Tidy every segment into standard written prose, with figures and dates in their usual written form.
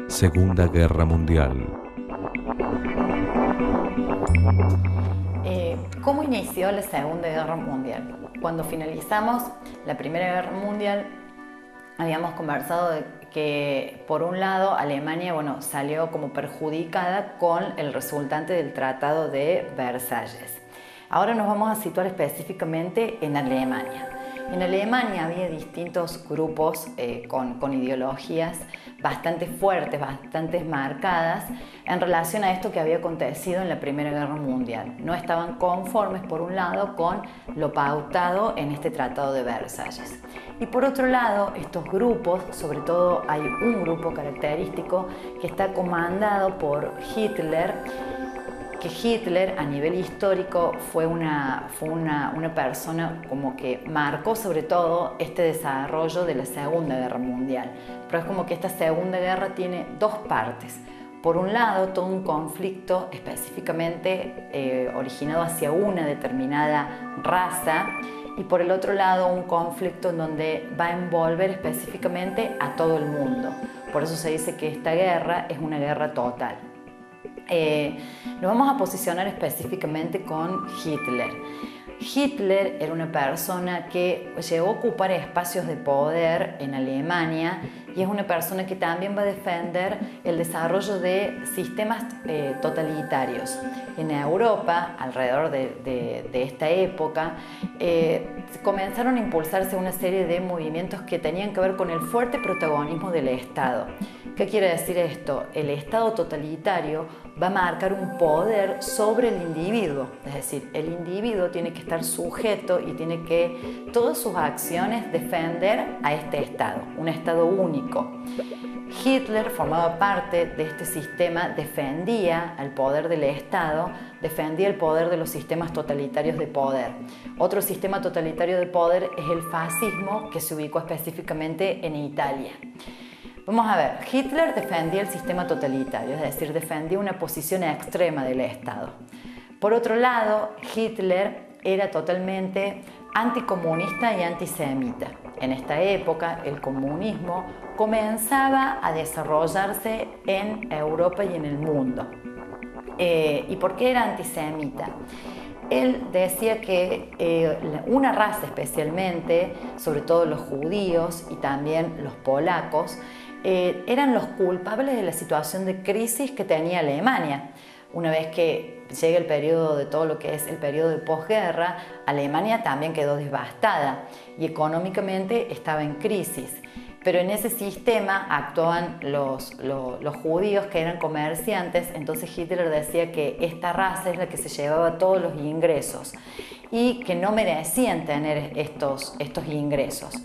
Segunda Guerra Mundial. ¿Cómo inició la Segunda Guerra Mundial? Cuando finalizamos la Primera Guerra Mundial, habíamos conversado de que, por un lado, Alemania salió como perjudicada con el resultante del Tratado de Versalles. Ahora nos vamos a situar específicamente en Alemania. En Alemania había distintos grupos con ideologías bastante fuertes, bastante marcadas en relación a esto que había acontecido en la Primera Guerra Mundial. No estaban conformes, por un lado, con lo pautado en este Tratado de Versalles. Y por otro lado, estos grupos, sobre todo hay un grupo característico que está comandado por Hitler, que Hitler a nivel histórico fue una persona como que marcó sobre todo este desarrollo de la Segunda Guerra Mundial. Pero es como que esta Segunda Guerra tiene dos partes. Por un lado, todo un conflicto específicamente originado hacia una determinada raza, y por el otro lado un conflicto en donde va a envolver específicamente a todo el mundo. Por eso se dice que esta guerra es una guerra total. Nos vamos a posicionar específicamente con Hitler. Hitler era una persona que llegó a ocupar espacios de poder en Alemania y es una persona que también va a defender el desarrollo de sistemas totalitarios. En Europa, alrededor de esta época, comenzaron a impulsarse una serie de movimientos que tenían que ver con el fuerte protagonismo del Estado. ¿Qué quiere decir esto? El Estado totalitario va a marcar un poder sobre el individuo, es decir, el individuo tiene que estar sujeto y tiene que todas sus acciones defender a este Estado, un Estado único. Hitler formaba parte de este sistema, defendía el poder del Estado, defendía el poder de los sistemas totalitarios de poder. Otro sistema totalitario de poder es el fascismo, que se ubicó específicamente en Italia. Vamos a ver, Hitler defendía el sistema totalitario, es decir, defendía una posición extrema del Estado. Por otro lado, Hitler era totalmente anticomunista y antisemita. En esta época, el comunismo comenzaba a desarrollarse en Europa y en el mundo. ¿Y por qué era antisemita? Él decía que una raza especialmente, sobre todo los judíos y también los polacos, eran los culpables de la situación de crisis que tenía Alemania. Una vez que llega el periodo de todo lo que es el periodo de posguerra, Alemania también quedó devastada y económicamente estaba en crisis. Pero en ese sistema actuaban los judíos que eran comerciantes, entonces Hitler decía que esta raza es la que se llevaba todos los ingresos y que no merecían tener estos ingresos.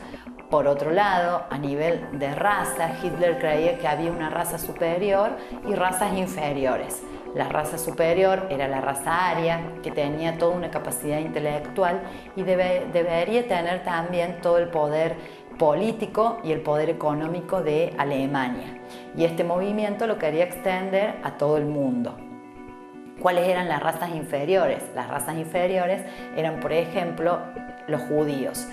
Por otro lado, a nivel de raza, Hitler creía que había una raza superior y razas inferiores. La raza superior era la raza aria, que tenía toda una capacidad intelectual y debería tener también todo el poder político y el poder económico de Alemania. Y este movimiento lo quería extender a todo el mundo. ¿Cuáles eran las razas inferiores? Las razas inferiores eran, por ejemplo, los judíos.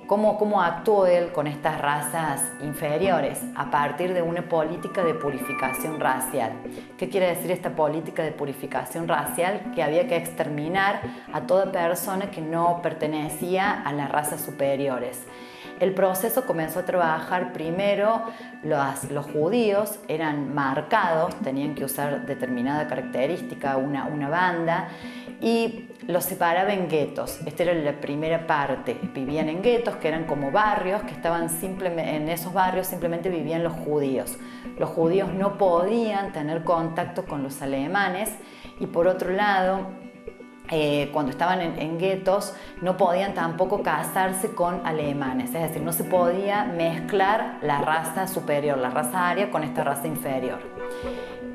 ¿Cómo actuó él con estas razas inferiores? A partir de una política de purificación racial. ¿Qué quiere decir esta política de purificación racial? Que había que exterminar a toda persona que no pertenecía a las razas superiores. El proceso comenzó a trabajar primero, los judíos eran marcados, tenían que usar determinada característica, una banda, y los separaba en guetos. Esta era la primera parte. Vivían en guetos, que eran como barrios, que estaban en esos barrios simplemente vivían los judíos. Los judíos no podían tener contacto con los alemanes y por otro lado, cuando estaban en guetos no podían tampoco casarse con alemanes, es decir, no se podía mezclar la raza superior, la raza aria con esta raza inferior.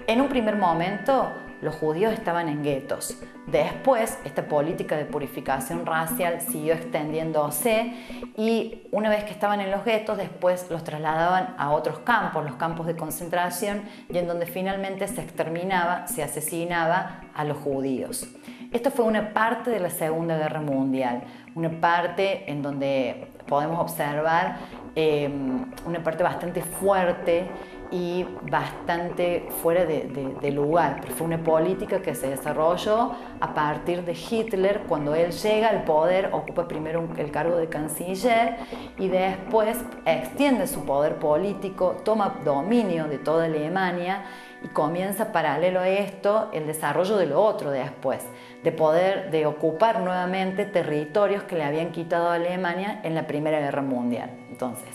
En un primer momento los judíos estaban en guetos. Después, esta política de purificación racial siguió extendiéndose y una vez que estaban en los guetos, después los trasladaban a otros campos, los campos de concentración, y en donde finalmente se exterminaba, se asesinaba a los judíos. Esto fue una parte de la Segunda Guerra Mundial, una parte en donde podemos observar una parte bastante fuerte y bastante fuera de lugar, pero fue una política que se desarrolló a partir de Hitler. Cuando él llega al poder, ocupa primero el cargo de canciller y después extiende su poder político, toma dominio de toda Alemania y comienza paralelo a esto el desarrollo de lo otro después, de ocupar nuevamente territorios que le habían quitado a Alemania en la Primera Guerra Mundial. Entonces,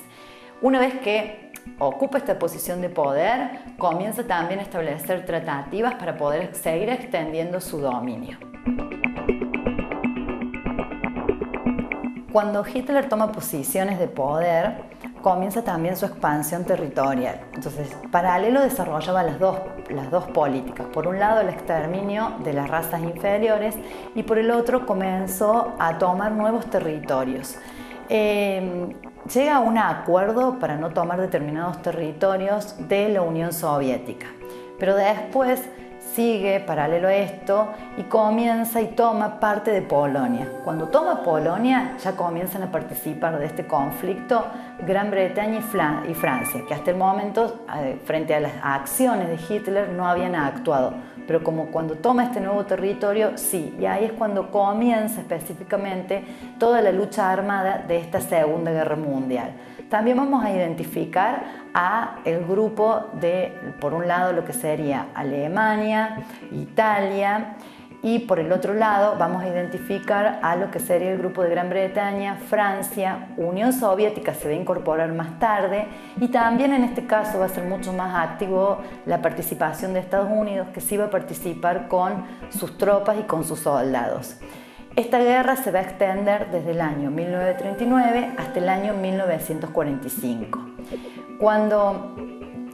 una vez que ocupa esta posición de poder, comienza también a establecer tratativas para poder seguir extendiendo su dominio. Cuando Hitler toma posiciones de poder, comienza también su expansión territorial. Entonces, paralelo desarrollaba las dos políticas. Por un lado, el exterminio de las razas inferiores y por el otro comenzó a tomar nuevos territorios. Llega a un acuerdo para no tomar determinados territorios de la Unión Soviética, pero después sigue paralelo a esto y comienza y toma parte de Polonia. Cuando toma Polonia ya comienzan a participar de este conflicto Gran Bretaña y Francia, que hasta el momento frente a las acciones de Hitler no habían actuado, pero como cuando toma este nuevo territorio sí, y ahí es cuando comienza específicamente toda la lucha armada de esta Segunda Guerra Mundial. También vamos a identificar a el grupo de, por un lado, lo que sería Alemania, Italia, y por el otro lado vamos a identificar a lo que sería el grupo de Gran Bretaña, Francia, Unión Soviética se va a incorporar más tarde, y también en este caso va a ser mucho más activo la participación de Estados Unidos, que sí va a participar con sus tropas y con sus soldados. Esta guerra se va a extender desde el año 1939 hasta el año 1945. Cuando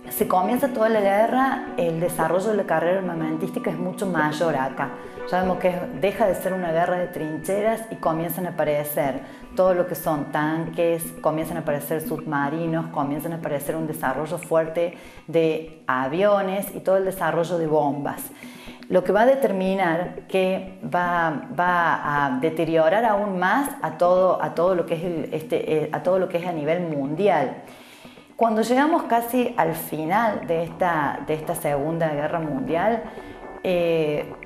se comienza toda la guerra, el desarrollo de la carrera armamentística es mucho mayor acá. Ya vemos que deja de ser una guerra de trincheras y comienzan a aparecer todo lo que son tanques, comienzan a aparecer submarinos, comienzan a aparecer un desarrollo fuerte de aviones y todo el desarrollo de bombas. Lo que va a determinar que va a deteriorar aún más a todo lo que es a nivel mundial. Cuando llegamos casi al final de esta Segunda Guerra Mundial,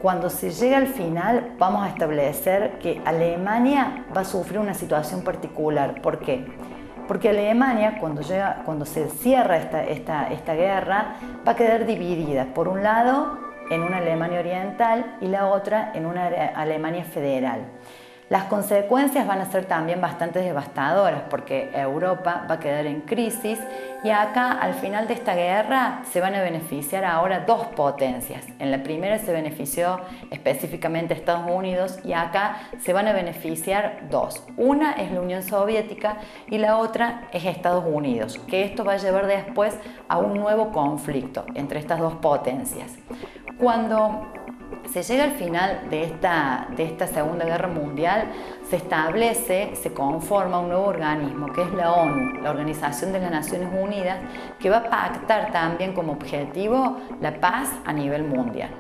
cuando se llega al final vamos a establecer que Alemania va a sufrir una situación particular. ¿Por qué? Porque Alemania, cuando se cierra esta guerra, va a quedar dividida. Por un lado, en una Alemania oriental y la otra en una Alemania federal. Las consecuencias van a ser también bastante devastadoras porque Europa va a quedar en crisis y acá al final de esta guerra se van a beneficiar ahora dos potencias. En la primera se benefició específicamente Estados Unidos y acá se van a beneficiar dos. Una es la Unión Soviética y la otra es Estados Unidos, que esto va a llevar después a un nuevo conflicto entre estas dos potencias. Cuando se llega al final de esta Segunda Guerra Mundial, se conforma un nuevo organismo que es la ONU, la Organización de las Naciones Unidas, que va a pactar también como objetivo la paz a nivel mundial.